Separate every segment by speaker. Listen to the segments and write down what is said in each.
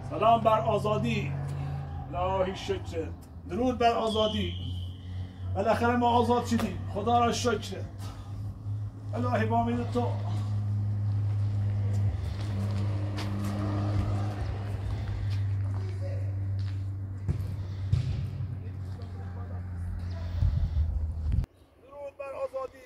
Speaker 1: سلام بر آزادی. الهی شکرت. درود بر آزادی. بالاخره ما آزاد شدیم. خدا را شکرت. الهی با امید تو. درود بر آزادی.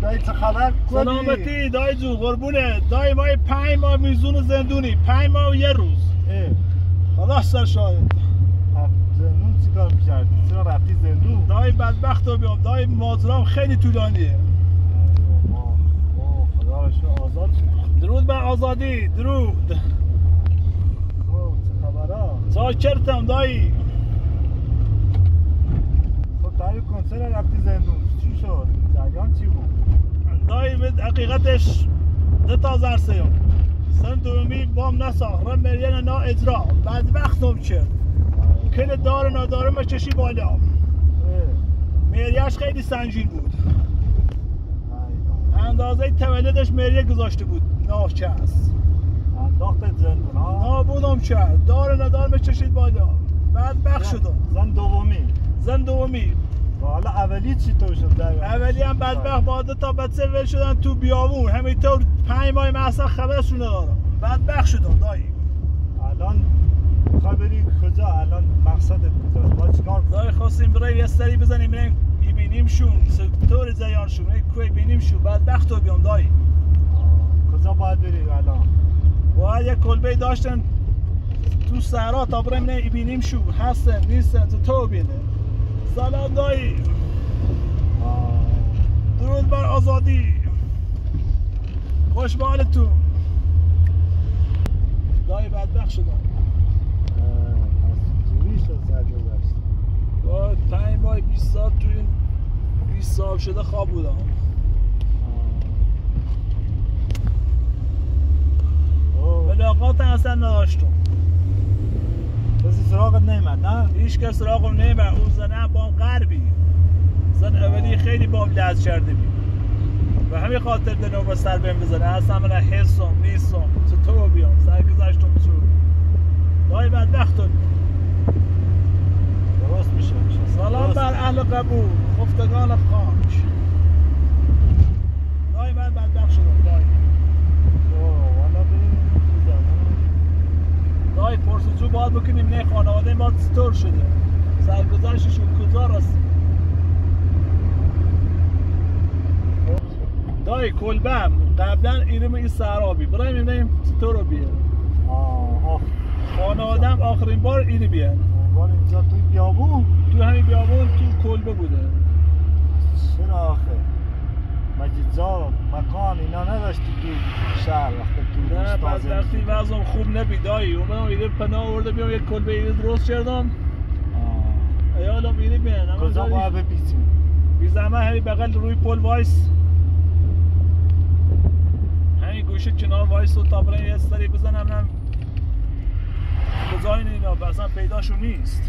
Speaker 2: دایی چه خبر کنی؟
Speaker 1: سلامتی دایی جو قربونه. دایی ما 5 ماه میزون زندونی. 5 ماه و یه روز. خدا سر شاید.
Speaker 2: زندون چی کار میکردی؟ چرا رفتی زندون؟
Speaker 1: دایی بدبخت رو بیام. دایی ماجرام خیلی طولانیه.
Speaker 2: خدا رو شکر آزاد شدی.
Speaker 1: درود بر آزادی. درود.
Speaker 2: چه خبرها؟
Speaker 1: ساکرتم دایی.
Speaker 2: خب دایی کنسر رفتی زندون چی شد؟ جریان چی بود؟
Speaker 1: دایی به حقیقتش 2 تا زرسیم. سن دومی بام نساخت. رم مریان نا اجرا. بدبختم چه. کل دار نداره ما چشی بالا. مریاش خیلی سنگین بود. اندازه تولدش مریه گذاشته بود. ناچست.
Speaker 2: انداختت زندون ها؟
Speaker 1: نابودم کرد. دار ندار ما چشید بالا. بدبخت شدم. زن دومی.
Speaker 2: حالا اولی چی طور شد؟
Speaker 1: اولی هم بدبخت با 2 تا بچه ول شدن تو بیابون. همینطور 5 ماه من اصلا خبرشون ندارم. بدبخت شدم دایی.
Speaker 2: الان میخوای بری کجا؟ الان مقصدت کجاست؟ ما چیکار کنیم؟
Speaker 1: دایی خواستیم برای یه سری بزنیم بریم ببینیم شون. طور زیان شون. کوی ببینیم شون. بدبخت رو بیام دایی.
Speaker 2: کجا باید بریم الان؟
Speaker 1: باید یک کلبه داشتن تو صحرا تا بریم ببینیم شون. هستن نیستن تو بینه. سلام دایی. درود بر آزادی. خوش به حالتون. دایی بدبخت شدم.
Speaker 2: جوری شد سرگذشت؟
Speaker 1: با 5 ماه 20 سال تو این 20 سال شده خواب بودم. ملاقات اصلا نداشتم.
Speaker 2: کسی سراغت نیمد نه؟
Speaker 1: هیچ کس سراغم نیمد. اون زنه بام غربی. زن اولی خیلی بام لحظ کرده بید. و همین خاطر دنو با سر بهم بزنه. اصلا من حسم نیستم. چطور بیام؟ سرگذشتم تو. دایی بدبختم.
Speaker 2: درست میشه.
Speaker 1: سلام بر اهل قبول. خفتگان خاک. دایی من بدبخت شدم دایی.
Speaker 2: والا بریم تو زمان.
Speaker 1: دایی پرسجو باید بکنیم نه خانواده ما چطور شده. سرگذشتشون کجا رسید. دایی کلبم قبلا ایرم این سرابی برای میبینیم چطور رو بیه. خانوادم آخرین بار اینو بیان.
Speaker 2: بار اینجا توی بیابون؟
Speaker 1: تو همین بیابون تو کلبه بوده.
Speaker 2: چرا آخه؟ مگه جا مکان اینا نداشتی تو شهر وقتی تو
Speaker 1: نه پس وقتی وضعم خوب نبید دایی. اومدم ایره پناه آورده بیام یک کلبه ایره درست کردم. ایالم ایره بیان.
Speaker 2: کجا باید بپیچیم؟
Speaker 1: بی زحمت همین بغل روی پل وایس. همین گوشه کنار وایس و تا برای یه سری بزنم نم کجای اینا اصلا پیداشون نیست.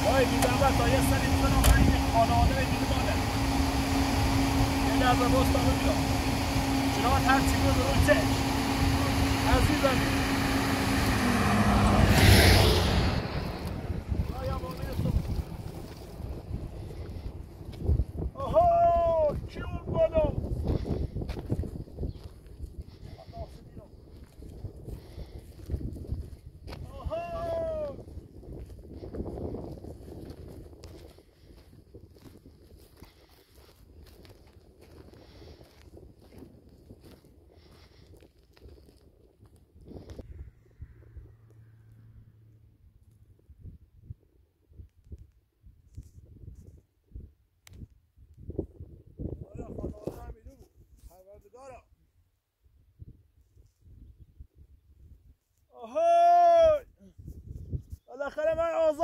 Speaker 1: دایی بی زحمت تا یه سری بزنم همین خانواده بگیری باله. یه لحظه بستا ببینم جنات هر چی بود روی چشم عزیزم. آها کیون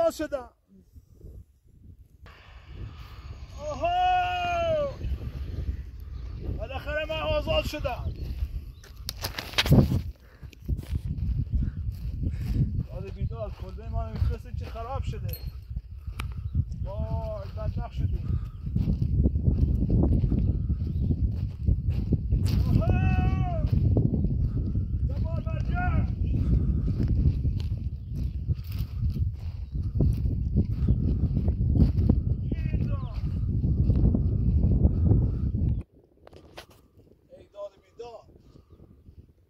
Speaker 1: آزاد شدم. آها بالاخره من آزاد شدم. یاد بیدار کلبه ما میفرسته چه خراب شده. وای بدبخت شدیم. آها زمان برگشت. ای داد بیداد.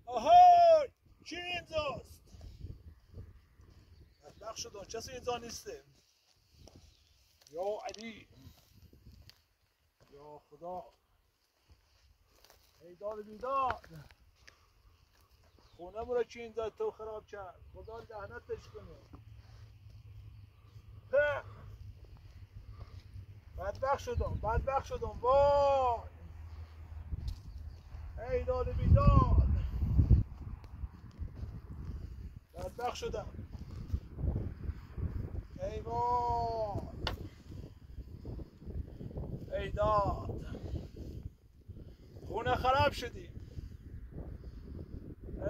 Speaker 1: آهای چی اینجاست؟ بدبخت شدم. کسی اینجا نیسته. یا علی یا خدا. ای داد بیداد. خونه مرا چی اینجا تو خراب کرد. خدا لعنتش کنه. بدبخت شدم. بدبخت شدم. وای ای داد بیداد. بدبخت شدم. ای وای ای داد. خونه خراب شدیم.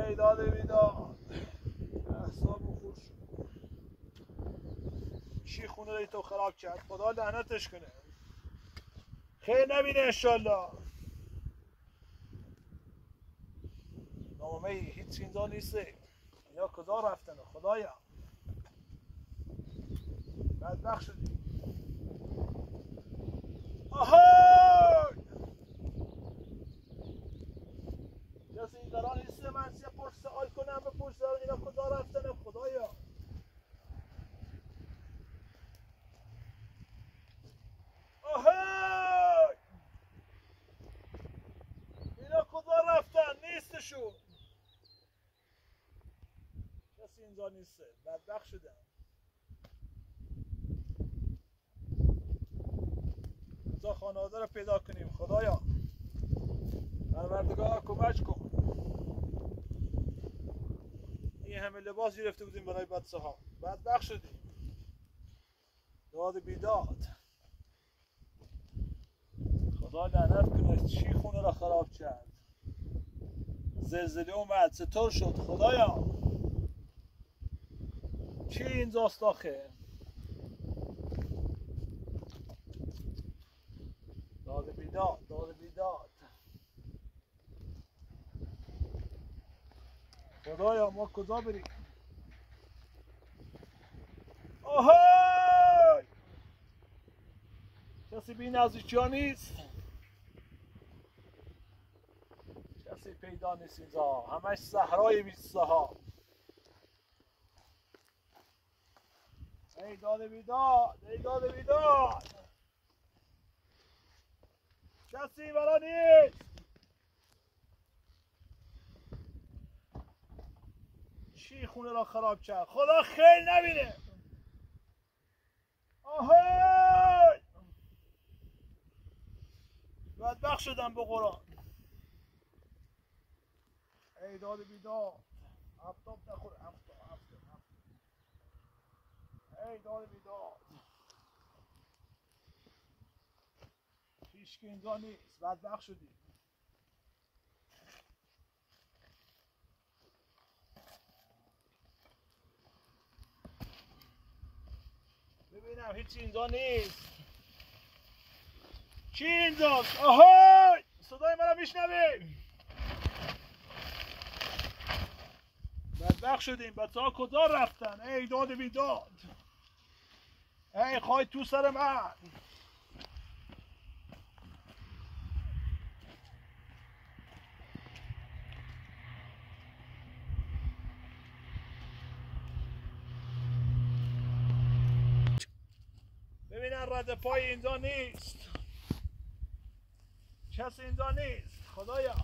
Speaker 1: ای داد بیداد. احساب خوش شد. چی خونه رو تو خراب کرد. خدا لعنتش کنه. خیر نبینه انشالله. نامه هیچ اینجا نیسته. یا کجا رفتن خدایا. بدبخت شدیم. آهای کسی این قرار نیسته من چه پرس سوال کنم بپرسم اینا کجا رفتن خدایا. آهای اینا کجا رفتن نیستشون. کسی اینجا نیسته. بدبخت شدم. کجا خانواده رو پیدا کنیم خدایا. پروردگار کمک کن. این همه لباس گرفته بودیم برای بچه ها. بدبخت شدیم. داد بیداد. خدا لعنت کنه. چی خونه را خراب کرد. زلزله اومد چطور شد خدایا. چی اینجاست آخه. داد بیداد. داد بیداد. خدایا ما کجا بریم. آهای کسی بی نزدیکی ها نیست. کسی پیدا نیست اینجا. همش صحرای بیسته ها. ای داد بیداد. ای داد بیداد. کسی برا نیست. چی خونه را خراب کرد. خدا خیر نبینه. آهای بدبخت شدم به قرآن. ای داد بیداد. افتاب نخوره. افتاب. ای داد بیداد. هیچکی اینجا نیست. بدبخت شدیم. ببینم هیچی اینجا نیست. چی اینجاست؟ آهای صدای منو میشنوی؟ بدبخت شدیم. بچه ها کجا رفتن؟ ای داد بیداد. ای خواهی تو سر من. ببینن رد پای اینجا نیست. کسی اینجا نیست. خدایا.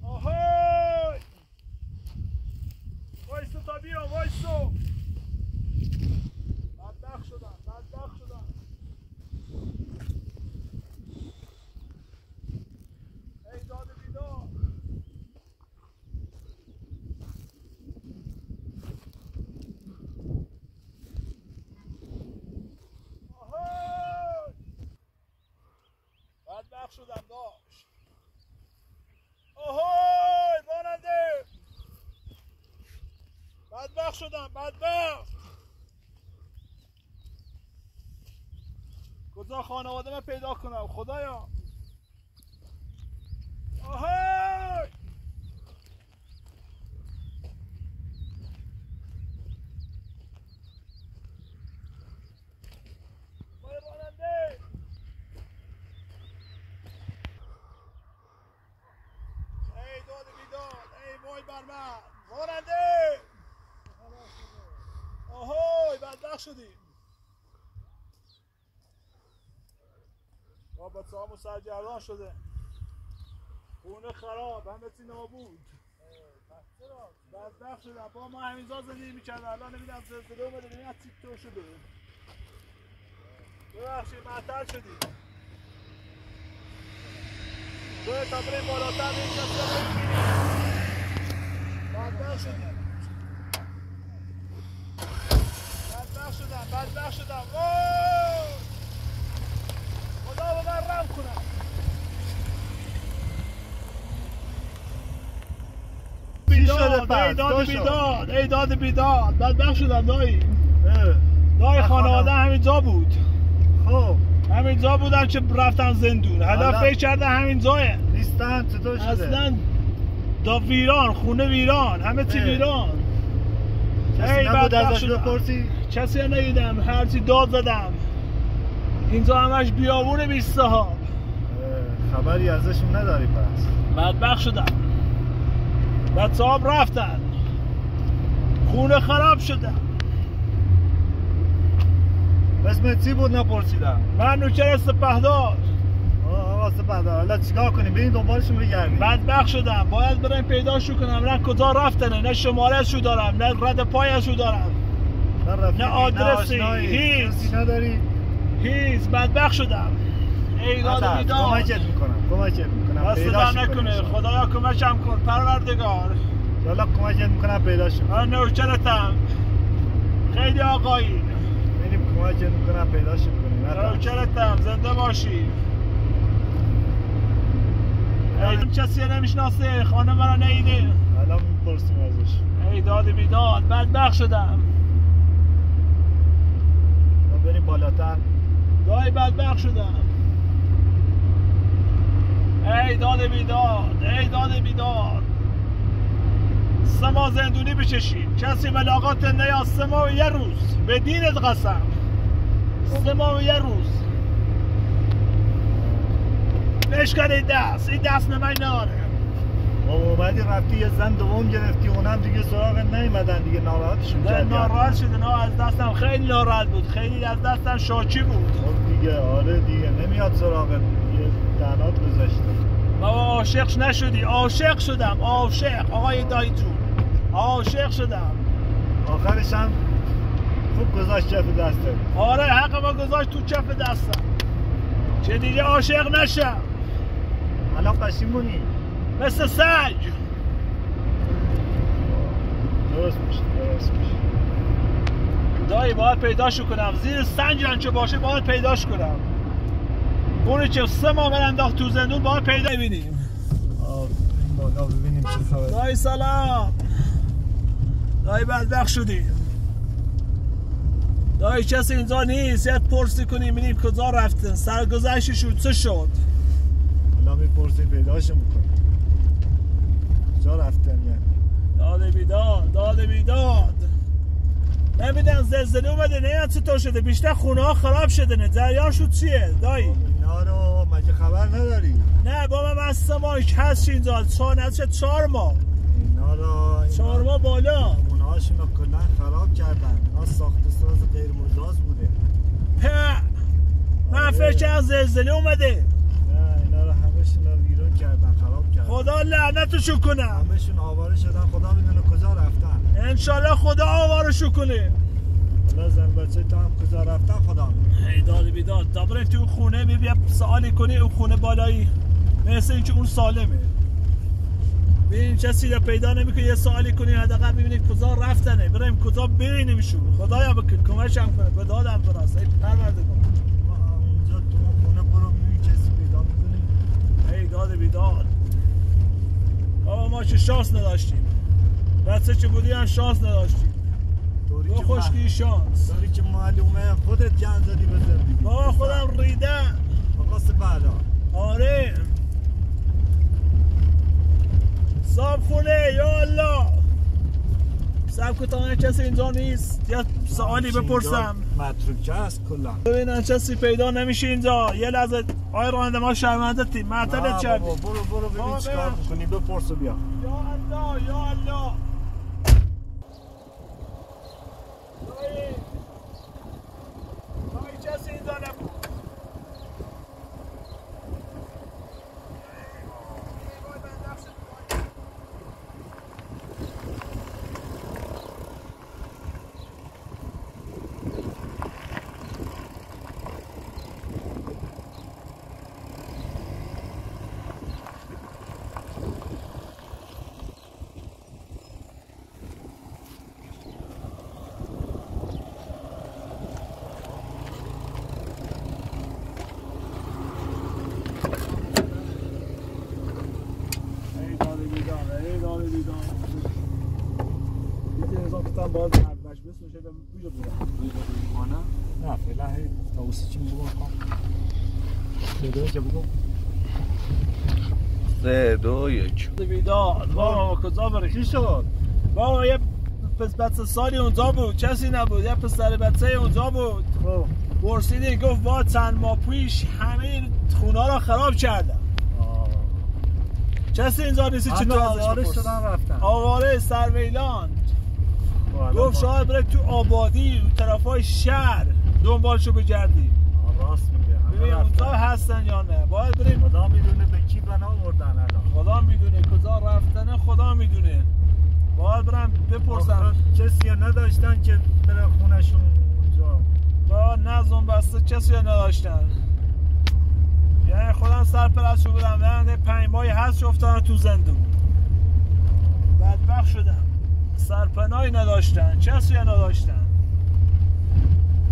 Speaker 1: آهای وایسو تا بیام. وایسو. بدبخت شدم. بدبخت شدم. ای داد بیداد. بدبخت شدم داشت. آهای راننده، بدبخت شدم، بدبخت. کجا خانواده من پیدا کنم خدایا؟ آهای وای راننده، ای داد بیداد، ای وای بر من راننده. آهای بدبخت شدیم. رابطه همون سرگردان شده، خونه خراب، همه چی نابود. بدبخت شدم. با ما همینجا زندگی میکردم، الان نمیدونم زلزله اومده، ببین از چی طور شده. ببخشید معطل شدیم. تا بریم بالاتر به این کسی رو ببینیم. بدبخت شدیم. بدبخت شدم. وای خدا به من رحم کنم. ای داد بیداد بدبخت شدم دایی. دایی خانواده همینجا بود.
Speaker 2: خب
Speaker 1: همینجا بودن که رفتن زندون. هدف فکر کردن همینجاه
Speaker 2: نیستن. چطور شده؟
Speaker 1: اصلا دا ویران، خونه ویران، همه چی ویران.
Speaker 2: کسی نبود ازش بپرسی؟
Speaker 1: کسی ندیدم، هرچی داد زدم. اینجا همش بیابون بی صاحب.
Speaker 2: خبری ازشون نداری پس؟
Speaker 1: بدبخت شدم. بعد صاحب رفتن، خونه خراب شدم.
Speaker 2: اسمت چی بود نپرسیدم؟
Speaker 1: من نوکر سپهدار.
Speaker 2: آقا سپهدار، حالا چیکار کنیم؟ بریم دنبالشون بگردیم.
Speaker 1: بدبخت شدم، باید برم پیداشو کنم. نه کجا رفتنه، نه شمارهشو دارم، نه رد پایشو دارم، نه آدرسی، هیچ
Speaker 2: نداری؟
Speaker 1: هیچ. بدبخت شدم. ای داد بیداد.
Speaker 2: کمکت میکنم
Speaker 1: دست نکنه. خدایا کمکم کن پروردگار.
Speaker 2: حالا کمکت میکنم پیداش کنم.
Speaker 1: من نوکرتم، خیلی آقایی.
Speaker 2: بریم کمکت میکنم پیداش کنیم.
Speaker 1: نوکرتم، زنده باشی. ای کسی نمیشناسه، خانه مرا نیده.
Speaker 2: الان میپرسیم ازش.
Speaker 1: ای داد بیداد بدبخت شدم.
Speaker 2: ما بریم بالاتر.
Speaker 1: دایی بدبخت شدم. ای داد بیداد، ای داد بیداد. 3 ماه زندونی بچشیم، کسی ملاقات نیاز. 3 ماه و 1 روز به دینت قسم. 3 ماه و 1 روز بشکن این دست نمای ناره.
Speaker 2: ما اومدی رفتی یه زن دوم گرفتی، اونم دیگه سراغ نیومدن دیگه. ناراحتشون کردی؟
Speaker 1: ناراحت شده. نه از دستم خیلی ناراحت بود، خیلی از دستم شاکی بود.
Speaker 2: خب دیگه آره دیگه نمیاد سراغ یه دهنات گذاشته.
Speaker 1: بابا عاشق نشدی؟ عاشق شدم، عاشق آقای دایی جون، عاشق شدم.
Speaker 2: آخرش هم خوب گذاشت کف دسته.
Speaker 1: آره حق ما گذاشت تو کف دستم که دیگه عاشق نشم.
Speaker 2: الان پشیمونی؟
Speaker 1: مثل سگ.
Speaker 2: درست میشه.
Speaker 1: دایی باید پیداشو کنم. زیر سنجان که باشه باید پیداش کنم. اونی که 3 ماه من انداخت تو زندون باید پیدا ببینیم.
Speaker 2: این بالا ببینیم چه خبره.
Speaker 1: دایی سلام. دایی بدبخت شدیم. دایی کسی اینجا نیست، یه پرسی کنیم ببینیم کجا رفتن، سرگذشتشون چه شد.
Speaker 2: الان میپرسیم پیداش میکنیم کجا رفتن. یعنی
Speaker 1: داد بیداد. نمیدن زلزله اومده، نه چطور شده، بیشتر خونه ها خراب شده. نه جریان شد چیه دایی؟
Speaker 2: اینا رو مگه خبر نداری؟
Speaker 1: نه با من 3 ماه هست اینجا. 4 ماه.
Speaker 2: اینا رو
Speaker 1: 4 ماه بالا.
Speaker 2: خونه هاشون رو کلا خراب کردن. اینا ساخت ساز غیر مجاز بوده.
Speaker 1: من فکر کردم زلزله اومده.
Speaker 2: نه اینا رو همشون رو ویران کردن، خراب کردن.
Speaker 1: خدا لعنتشو کنه.
Speaker 2: همشون آواره شدن، خدا میدونه کجا رفتن.
Speaker 1: انشالله خدا آوارشو کنه.
Speaker 2: حالا زن بچه تا هم کجا رفتن خدا میدونه.
Speaker 1: ای داد بیداد. دابره تو خونه بیا سوالی کنی. اون خونه بالایی مثل اینکه اون سالمه. ببین کسی رو پیدا نمیکنی، یه سوالی کنی حداقل ببینید کجا رفتنه. بریم کجا ببینیمشون. خدایا بکن کمکم کنه. به دادم برس. ای پروردگار.
Speaker 2: اونجا تو خونه برو ببین کسی پیدا میکنی.
Speaker 1: که شانس نداشتیم. بچه که بودی هم شانس نداشتیم. تو خوشکی شانس.
Speaker 2: داری که معلومه خودت جان زدی به زندگی.
Speaker 1: بابا خودم ریدم.
Speaker 2: آقا سبادا.
Speaker 1: آره. صاحب خونه یا الله. صاحب کتانه کسی اینجا نیست. یه سوالی بپرسم.
Speaker 2: متروکه است کلا.
Speaker 1: ببینن کسی پیدا نمیشه اینجا. یه لحظه آی راننده ما شرمنده تیم. معطلت کردی.
Speaker 2: برو ببین چیکار می‌کنی بپرس و بیا.
Speaker 1: یا الله یا الله. دایی کسی اینجا نبود.
Speaker 2: نه فعلا هی تاوسی چیم بگم بگم
Speaker 3: 3 2 1
Speaker 1: بیداد بابا کجا بری؟
Speaker 2: چی شد؟
Speaker 1: بابا یه بچه سالی اونجا بود کسی نبود یه پسر بچه اونجا بود پرسیدی گفت با چند ماه پیش همین خونه را خراب کردم کسی اینجا نیستی چی تو ازش
Speaker 2: بپرس؟
Speaker 1: آواره سرویلان گفت شاید بره تو آبادی تو طرفای شهر دنبالشو بگردی
Speaker 2: راست میگه
Speaker 1: ببین اونجا هستن یا نه باید بریم
Speaker 2: خدا میدونه به کی بنا آوردن الان
Speaker 1: خدا میدونه کجا رفتنه خدا میدونه باید برم بپرسم
Speaker 2: کسی نداشتن که بره خونشون اونجا
Speaker 1: با نظم بسته کسی نداشتن یعنی خودم سرپرستشو بودم نه 5 ماهی هست افتادن تو زندون بدبخت شدم سرپناهی نداشتن کسی نداشتن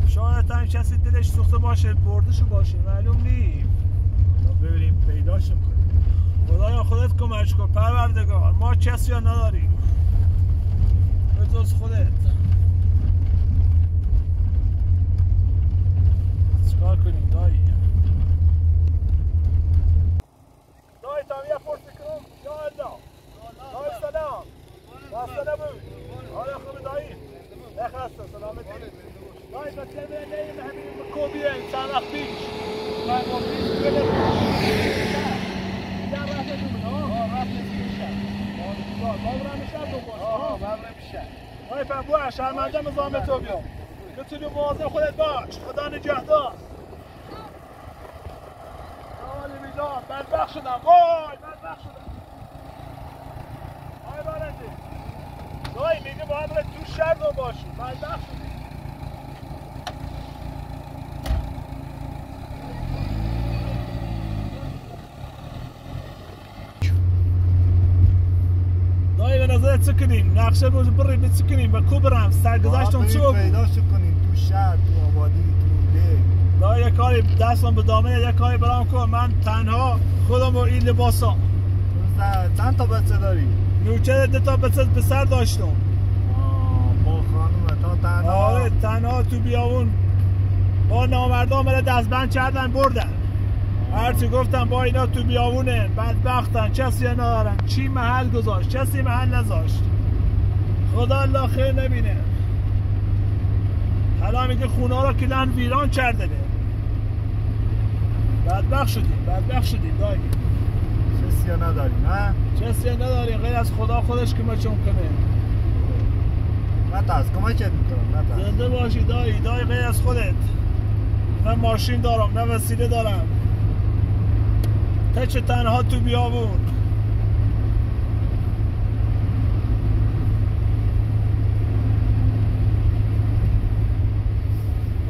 Speaker 1: شاید هم کسی دلش سوخته باشه بردشو باشه معلوم نیم
Speaker 2: ببینیم پیداشو کنیم
Speaker 1: خدایا خودت کمک کن پروردگار ما کسی ها نداریم به جز خودت چکار کنیم دایی تا یه پرسی کنم یا الله دایی سلام بسته نبود آره خوبی دایی نخسته سلامتی دایی بسته نیم همین مکوبیه چند وقت پیش من با پیش بده دیگر رفته دومون رفته میشه بابرم میشه دوباره بابرم میشه دایی فنبوه شرمنده مزامه تو بیام بتونی مواظب خودت باش خدا نگهدار بیدار بدبخت شدم وای بدبخت شدم آی بارنده دایی میگه باید بره تو شهر رو باشی بدبخت شدی دایی به نظرت چه کنیم نقشه رو بریم به چه کنیم به کو برم سرگذشتم چه بود
Speaker 2: پیداشو کنیم تو شهر تو آبادی تو ده
Speaker 1: دایی یه کاری دستم به دامنه یه کاری برام کن من تنها خودم با این لباسا
Speaker 2: چند تا بچه داری؟
Speaker 1: نوچه 2 تا بچه پسر داشتم
Speaker 2: با خانومه تا تنها
Speaker 1: آره تنها تو بیابون با نامردان مرا دستبند کردن بردن هرچی گفتم با اینا تو بیابونه بدبختن کسی ندارن چی محل گذاشت کسی محل نذاشت خدا الله خیر نبینه حالا میگه خونه را کلن ویران کرده بدبخت شدیم دایی
Speaker 2: کسی نداری نه؟
Speaker 1: کسی نداری غیر از خدا خودش کمکم کنه
Speaker 2: نترس کمکت میکنم نترس
Speaker 1: زنده باشی دایی غیر از خودت نه ماشین دارم نه وسیله دارم تچه تنها تو بیابون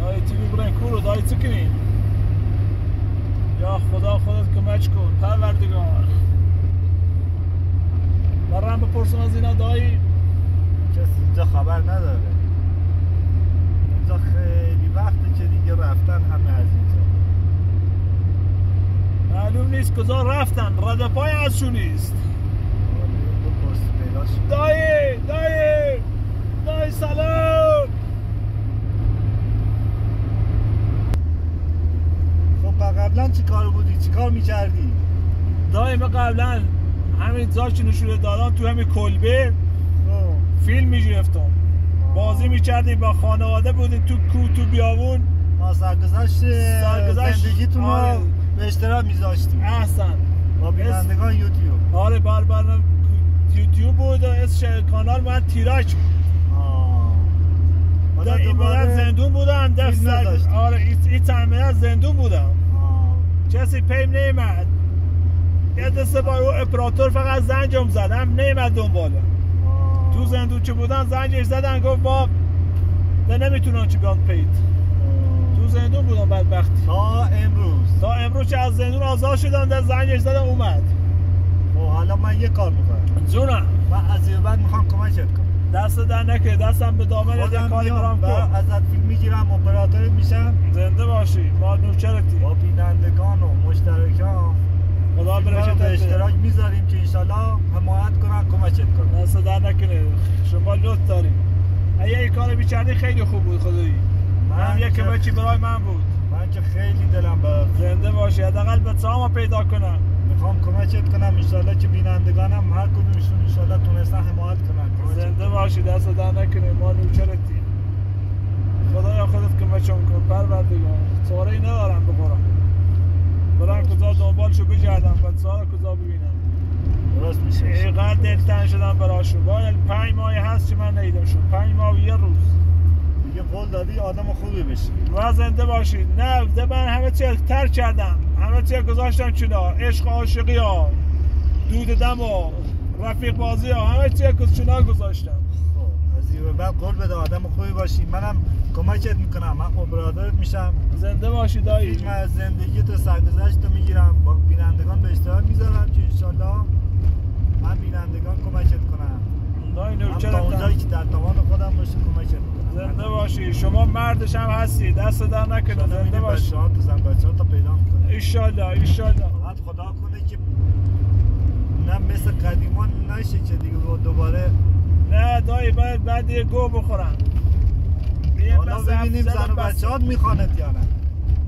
Speaker 1: دایی تیوی برن کورو دایی چه کنیم یا خدا خودت کمک کن پروردگار برم بپرسم از اینا دایی
Speaker 2: کسی اینجا خبر نداره اینجا خیلی وقته که دیگه رفتن همه از اینجا
Speaker 1: معلوم نیست کجا رفتن رد پای ازشون نیست
Speaker 2: باش.
Speaker 1: دایی سلام.
Speaker 2: خب قبلا چی کار بودی؟ چی کار میکردی؟
Speaker 1: دایی ما قبلا همین زاک نشونه دادم تو همین کلبه فیلم میگرفتم، بازی میکردیم، با خانواده بودیم تو کوه تو بیابون.
Speaker 2: سرگذشت زندگیتون رو به اشتراک میذاشتیم.
Speaker 1: احسن.
Speaker 2: با بینندگان یوتیوب.
Speaker 1: آره برنامه یوتیوب بود و اسم کانال من تیراک بود. این مدت زندون بودم دست. آره این تنمه زندون بودم. کسی پیم نیمد. یه دسته با او اپراتور فقط زنجم زدم نیمد دنباله. تو زندون چه بودن زنجش زدن گفت با ده نمیتونن چی بیان پید. تو زندون بودم بدبختی تا امروز چه از زندون آزاد شدم در زنجش زدن اومد.
Speaker 2: حالا من یه کار میکنم
Speaker 1: جونم،
Speaker 2: من از این بعد میخوام کمکت کنم.
Speaker 1: دست در نکه، دستم به دامن یه کاری برام کن.
Speaker 2: ازت فیلم میگیرم، اپراتورت میشم.
Speaker 1: زنده باشی، ما نوکرتی.
Speaker 2: با بینندگان و مشترکان
Speaker 1: خدا برکت
Speaker 2: به اشتراک میذاریم که انشالله حمایت کنن، کمکت کنن.
Speaker 1: دست در نکنه، شما لطف داریم. اگه این کار بیچردی خیلی خوب بود خدایی. من یک کمکی برای من بود.
Speaker 2: من که خیلی دلم برات.
Speaker 1: زنده باشی، حداقل به سامو پیدا کنم.
Speaker 2: میخوام کمکت کنم انشالله که بینندگانم هر کدومشون انشالله تونستن حمایت کنن.
Speaker 1: زنده باشی، دست در نکنه، ما نوکرتی. خدایا خودت کمکم کن پروردگار. چاره‌ای ندارم به قرآن. برم کجا دنبالشو بگردم، بچه‌ها کجا ببینم.
Speaker 2: درست میشه.
Speaker 1: اینقدر دلتنگ شدم براشون. باید 5 ماهی هست که من ندیدمشون. 5 ماه و یه روز.
Speaker 2: دیگه قول دادی آدم خوبی بشی.
Speaker 1: و زنده باشید. نه ده من همه چی ترک کردم. همه چی گذاشتم کنار. عشق عاشقی ها، دود دم ها، رفیق بازی ها، همه چی کنار گذاشتم.
Speaker 2: خب از این به بعد قول بده آدم خوبی باشی. منم کمکت میکنم، من اپراتورت میشم.
Speaker 1: زنده باشی دایی.
Speaker 2: فیلم از زندگی تو سرگذشت تو میگیرم، با بینندگان به اشتراک میذارم که انشالله من بینندگان کمکت کنم.
Speaker 1: دایی
Speaker 2: من تا اونجایی که در توان خودم باشه کمکت میکنم.
Speaker 1: زنده باشی، شما مردش هم هستی، دست در نکنه. زنده باشی.
Speaker 2: بچه‌ها تو زن بچه‌ها تا پیدا میکنه.
Speaker 1: ایشالله ایشالله.
Speaker 2: فقط خدا کنه که نه مثل قدیمان نشه که دیگه دوباره.
Speaker 1: نه دایی باید بعد یه گو بخورم.
Speaker 2: حالا ببینیم زن و بچه‌هات میخواند یا نه.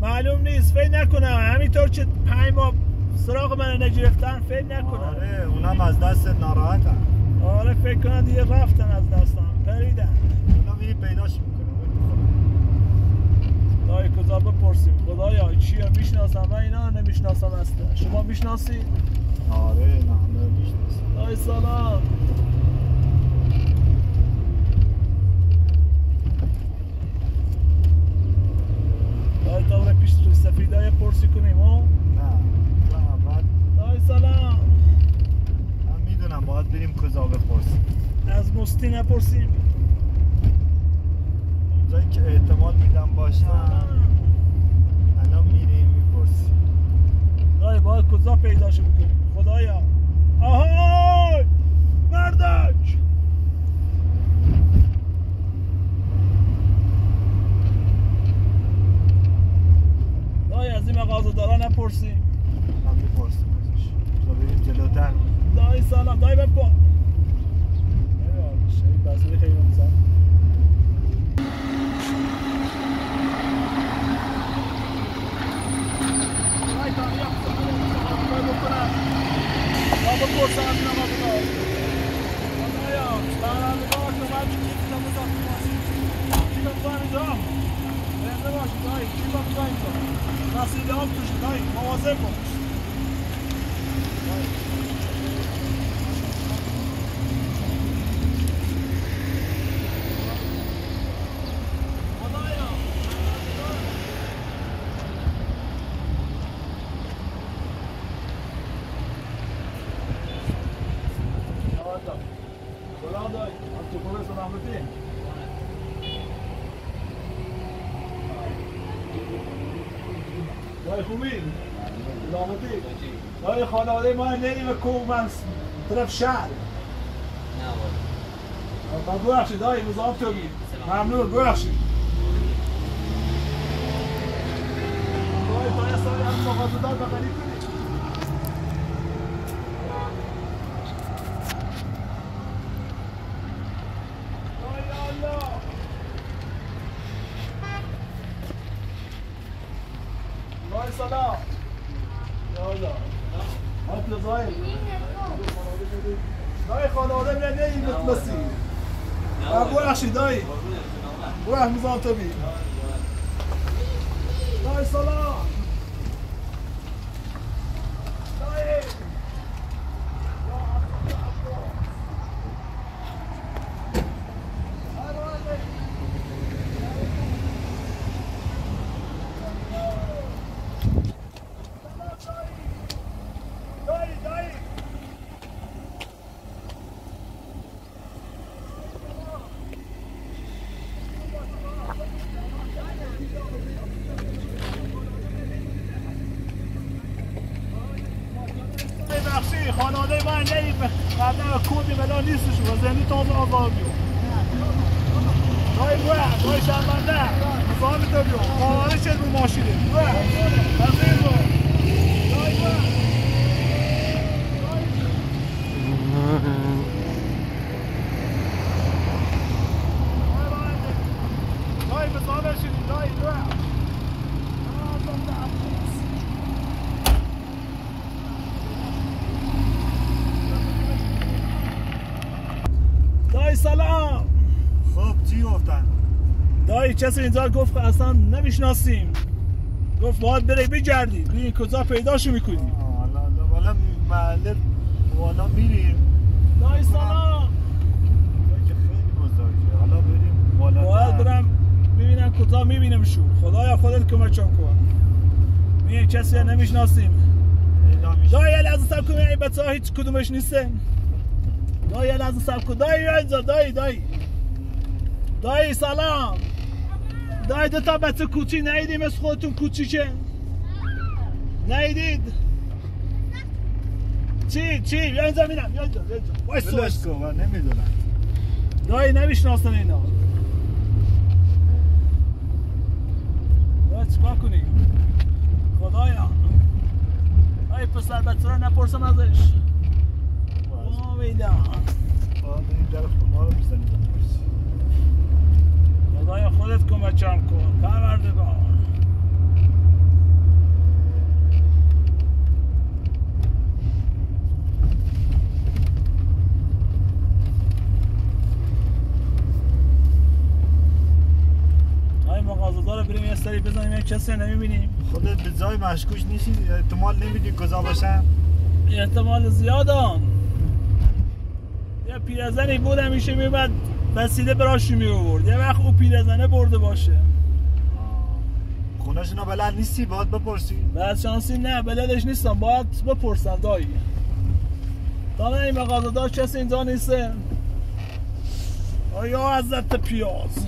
Speaker 1: معلوم نیست، فکر نکنم همینطور که 5 ماه سراغ من نگرفتن، فکر نکنم.
Speaker 2: آره اونم از دست ناراحتن.
Speaker 1: آره فکر کنم دیگه رفتن از دستم، پریدن.
Speaker 2: اونا میری پیداش میکنه.
Speaker 1: دایی کجا بپرسیم؟ خدایا چیه میشناسم من اینا رو نمیشناسم اصلا. شما میشناسی؟
Speaker 2: آره نه نمیشناسم.
Speaker 1: دایی سلام. دایی دوره پیش روی سفیدای پرسی کنیم ها؟
Speaker 2: نه اول.
Speaker 1: دایی سلام.
Speaker 2: من میدونم باید بریم کجا بپرسیم.
Speaker 1: از مستی نپرسیم؟
Speaker 2: اونجایی که احتمال میدم باشم الان میریم میپرسیم.
Speaker 1: دایی باید کجا پیداشو بکنیم؟ خدایا. آهای مردک. دایی از این مغازه دارا نپرسیم؟
Speaker 2: من میپرسیم ازش. تا بریم جلوتر.
Speaker 1: دایی سلام. دایی بپا شایی بسیاری خیلی میزن. دایی تاقی هم سلام بکنم. با بپرسم از این آمد بگاه. دایی هم سلام بگاه کمک چیزم بزن چی بزن اینجا؟ بنده باشی دایی چی بزن اینجا؟ رسیده هم توشه دایی مواظب باش. سلام دایی، چطوره سلامتی؟ دایی خوبی؟ سلامتی؟ دایی خانواده ما نریم کوه من طرف شهر. نه ببخشید دایی مزاحم شدیم. ممنون ببخشید. دایی تا یه سالی هم مغازه‌دار بغلی کنید. والا هات لزاي دای خانواده بیا نیم متمسی ابو اخشی دای روح نظام تبی دای سلام دای خانواده من نهید قبلا کودی ملا نیستش و زنی تازه آزار بیو دای بوه دای شرمنده نظام تو بیو خانواده شد رو ماشینه بوه بخیر بو دای بوه دای بزامه شدی دای بوه دای سلام
Speaker 2: خب چی گفتن؟
Speaker 1: دای کسی اینجا گفت که اصلا نمیشناسیم گفت باید بری بگردی ببین کجا پیداشو میکنی
Speaker 2: والا محله والا میریم
Speaker 1: دای سلام
Speaker 2: که خیلی بزرگه حالا بریم والا
Speaker 1: باید برم ببینم کجا میبینمشون خدایا خودت کمکم کن ببین کسی نمیشناسیم دای یه لحظه سب کن این بچه ها هیچ کدومش نیستن دای یه لحظه سب کن دای اینجا دای سلام دای دوتا بچه کوچی نیدیم از خودتون کوچی چه نیدید چی بیا اینجا میرم بیا اینجا
Speaker 2: بلش کن من نمیدونم
Speaker 1: دای نمیشناسن اینا دای چکار کنیم خدایا دای پسر بچه را نپرسم ازش آمیدم
Speaker 2: این در خونه رو میزنیم
Speaker 1: خدایا خودت کمکم کن پروردگار های مغازه‌دار بریم یه سری بزنیم یه کسی نمیبینیم
Speaker 2: خودت به جای مشکوش نیستی احتمال نمیدی کجا باشن
Speaker 1: احتمال زیادان یه پیرزنی بود همیشه میومد وسیله براشو میورد یه وقت او پیرزنه برده باشه
Speaker 2: خونه‌شون رو بلد نیستی باید بپرسی
Speaker 1: بعد شانسی نه بلدش نیستم باید بپرسم دایی تا این مغازه‌دار کسی اینجا نیسته آیا حضرت پیاز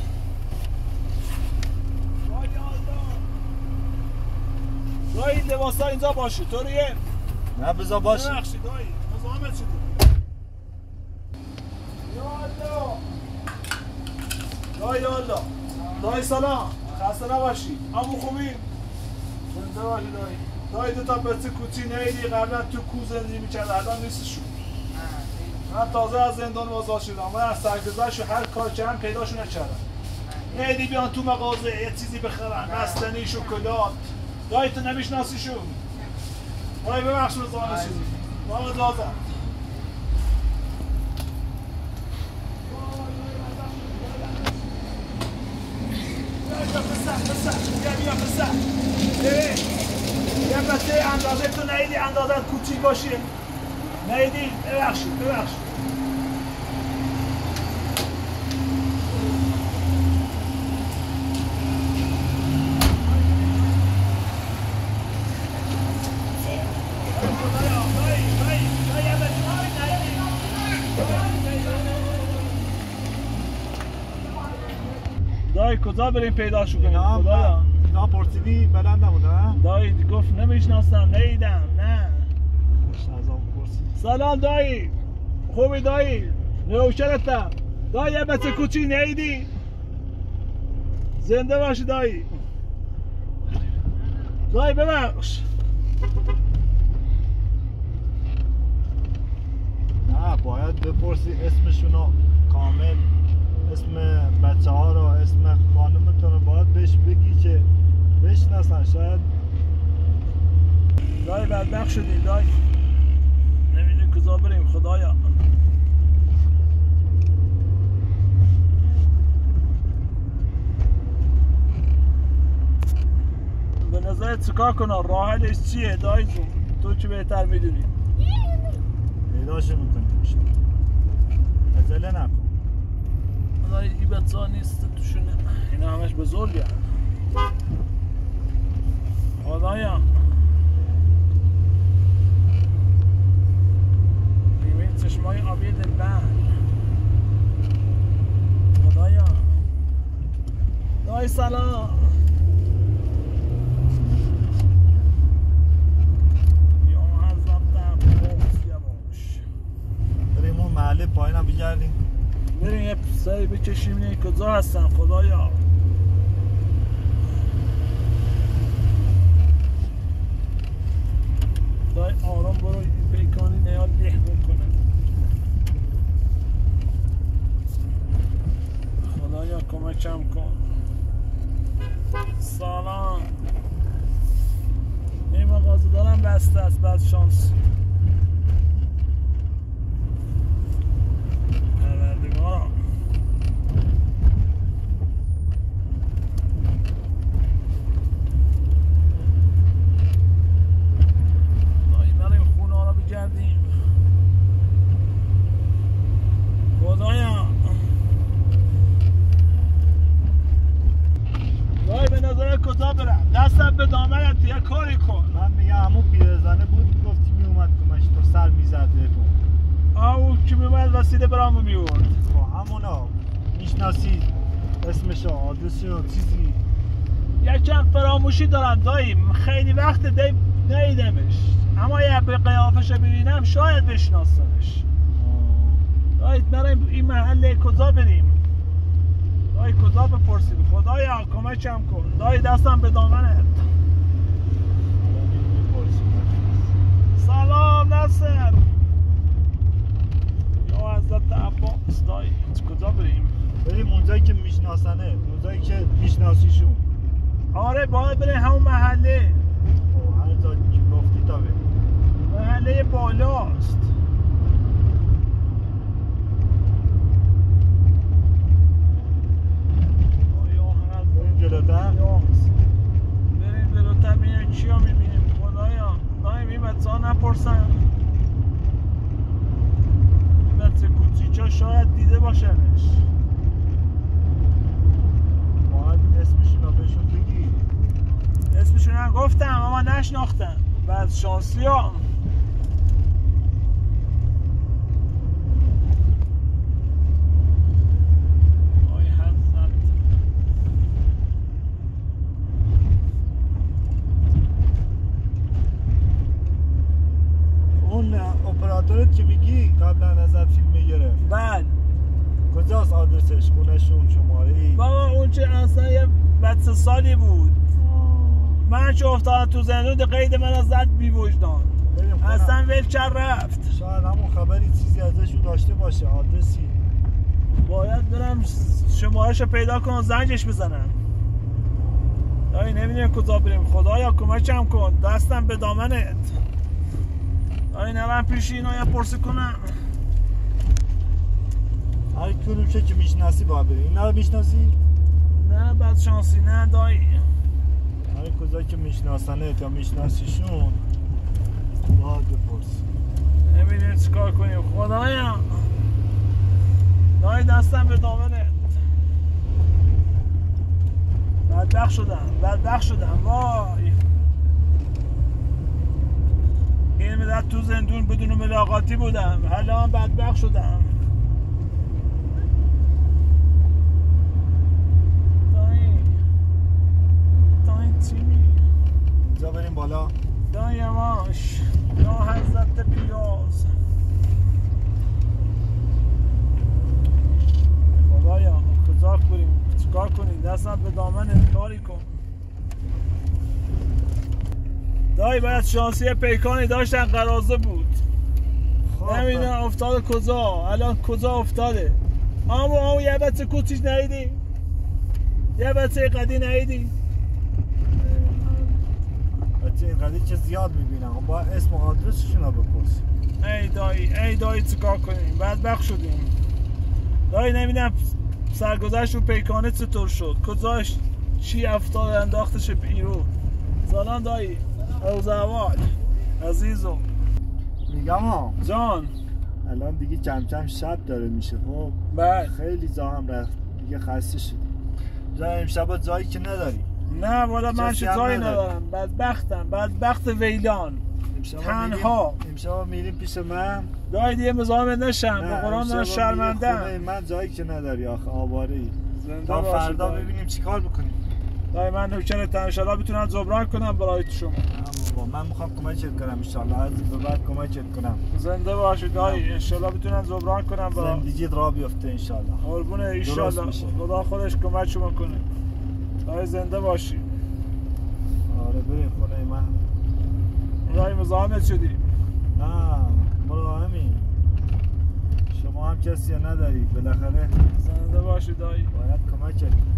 Speaker 1: دایی لباسا اینجا باشه طوریه
Speaker 2: نه بذار باشه
Speaker 1: ببخشی دایی نظامت شده دایی الله دایی سلام خسته نباشی امو خوبی زنده باشی دایی دوتا بچه کوچی نیدی قبلا تو کو زندگی میکرد الان نیستشون من تازه از زندان آزاد شدم من از سرگذشت هر کار کردم پیداشو نکردم نیدی بیان تو مغازه یه چیزی بخرن بستنی شکلات دایی تو نمیشناسیشون دایی ببخش رو زانه شدی ما لازم بیا پسر یه بچه اندازه تو نیدی اندازه کوچیک باشه نیدی ببخشید دایی کجا بریم پیداشو کنیم خدایا
Speaker 2: اینا پرسیدی بلند نبودن
Speaker 1: دایی گفت نمیشناسم نیدم نه سلام دایی خوبی دایی نوکرتم دایی یه بچه کوچی نیدی زنده باشی دایی ببخش
Speaker 2: نه باید بپرسی اسمشونو کامل اسم بچه ها رو اسم خانمتون رو باید بهش بگی که بشناسن شاید
Speaker 1: دایی بدبخت شدیم دایی، نمیدونی کجا بریم خدایا. به نظرت چیکار کنم؟ راه حلش چیه دایی جون؟ تو چی بهتر میدونی؟
Speaker 2: پیداش میکنیم عجله نکن.
Speaker 1: دایی این بچه ها نیست توشونه، اینا همش بزرگه خدایا. ببین چشمای آبی دلبر خدایا. دایی سلام.
Speaker 2: بریم اون محله پایین هم بگردیم،
Speaker 1: بریم یه سری بکشیم اینه کجا هستن خدایا. دای آرام برو، این پیکانی نیاد لیحمون کنه خدایا، کمکم کن. سلام. این مغازه دارم بسته است، بعد شانسی پروردگارم. دایی بریم خونه ها رو بگردیم خدایا. دایی به نظر کجا برم؟ دستم به دامنت یه کاری کن.
Speaker 2: من میگم همون پیرزنه بود گفتی میومد کمش تو سر میزد بکن.
Speaker 1: او که میومد وسیله برامو میورد.
Speaker 2: با همونا میشناسی اسمش آدرسی و چیزی؟
Speaker 1: یکم فراموشی دارم دایی، خیلی وقت ندیدمش، اما یه به قیافش ببینم شاید بشناسمش. دایی بریم این محله کجا بریم؟ دایی کجا بپرسیم خدایا کمکم کن. دایی دستم به دامنت. سلام نصر. یا حضرت عباس. دایی کجا بریم؟
Speaker 2: بریم اونجایی که میشناسنه، اونجایی که میشناسیشون.
Speaker 1: آره باید بریم همون محله.
Speaker 2: هر جا که گفتی تا بریم.
Speaker 1: محله بالاست.
Speaker 2: بریم جلوتر.
Speaker 1: بریم جلوتر ببینیم چیا میبینیم خدایا. دایم این بچه ها نپرسن، این بچه کوچیچا شاید دیده باشنش.
Speaker 2: باید اسمشون رو بهشون بگی.
Speaker 1: اسمشون هم گفتم اما نشناختم. بعد شانسی ها
Speaker 2: اون اپراتورت که میگی قبلا ازت فیلم میگرفت،
Speaker 1: بعد
Speaker 2: کجاست آدرسش؟ خونهشون؟ شماره‌ای؟
Speaker 1: بابا اون چه اصلا یه بچه سالی بود، من چه افتاد تو زندون قید من از زد بی وجدان، اصلا ول کرد رفت.
Speaker 2: شاید همون خبری چیزی ازشون داشته باشه، آدرسی.
Speaker 1: باید برم شمارهشو پیدا کنم زنگش بزنم. دایی نمیدونم کجا بریم خدایا کمکم کن، دستم به دامنت. دایی نرم پیش اینا یا پرسی کنم.
Speaker 2: هر کدوم که میشناسی باید بریم. اینا رو میشناسی؟
Speaker 1: نه بد شانسی نه دایی.
Speaker 2: هر کجا که میشناسنه یا میشناسیشون باید بپرسی.
Speaker 1: نمیدونم چیکار کنیم خدایا. دایی دستم به دامنت. بدبخت شدم وای. این مدت تو زندون بدون ملاقاتی بودم، حالا هم بدبخت شدم. دایی تیمی
Speaker 2: اینجا بریم بالا.
Speaker 1: دایی ماش یا حضرت پیاز. خدایا کجا بریم؟ چیکار کنیم؟ دستم به دامن کاری کن. دایی باید شانسی پیکانی داشتن قرازه بود. نمیدونم افتاده کجا، الان کجا افتاده. اما یه بچه کوچیش ندیدی؟ یه بچه قدی ندیدی؟
Speaker 2: اینقدر که زیاد میبینم با اسم و آدرسشون رو بپرس.
Speaker 1: ای دایی چیکار کنیم؟ بدبخت شدیم. دایی نمیدونم سرگذشت رو پیکانه چطور شد، کجاش چی افتاد انداختش بیرون. سلام دایی. اوزاوال عزیزم.
Speaker 2: میگم ها
Speaker 1: جان
Speaker 2: الان دیگه کم کم شب داره میشه. خب
Speaker 1: بله
Speaker 2: خیلی زحم رفت دیگه، خسته شدی. جای امشب جایی که نداری.
Speaker 1: نه والا من چه جایی ندارم، بدبخت ویلان تنها.
Speaker 2: امشب میریم پیش من.
Speaker 1: دایی دیگه مزاحمت نشم، به قرآن من شرمنده‌ام.
Speaker 2: من جایی که نداری آخه، آواره‌ای. تا
Speaker 1: باشه
Speaker 2: فردا
Speaker 1: دایی.
Speaker 2: ببینیم چیکار بکنیم.
Speaker 1: دایی من نوکرتم، ان شاءالله بتونم جبران کنم برای شما.
Speaker 2: من میخوام کمکت کنم ان شاءالله، از این به بعد کمکت کنم.
Speaker 1: زنده باشی دایی، ان شاءالله بتونم جبران کنم برای
Speaker 2: زندگیت راه بیفته ان شاءالله.
Speaker 1: قربونه ان شاءالله، خدا خودش کمک شما کنه. دایی زنده باشی.
Speaker 2: آره بریم خونه من.
Speaker 1: دایی مزاحمت شدی.
Speaker 2: نه مراهمی، شما هم کسی نداری، بالاخره
Speaker 1: زنده باشی دایی،
Speaker 2: باید کمکت کنم.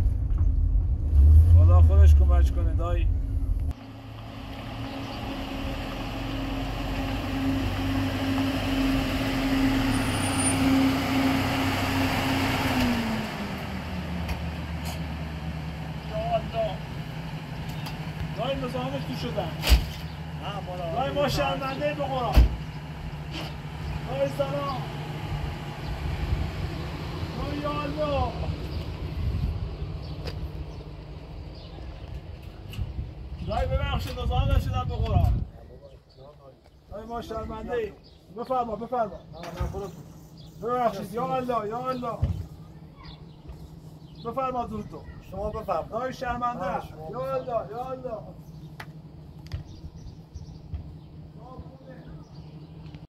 Speaker 1: خدا خودش کمک کنه دایی. دایی مزاحمت تو شدن. دایی ما شرمنده به قرآن. دایی سلام. دایی یا الله. دایی ببخشید مزاحمت شدم به قرآن. دایی ما شرمنده ایم. بفرما ببخشید یا الله. بفرما درود تو.
Speaker 2: شما بفرمایید.
Speaker 1: دایی شرمنده. یا الله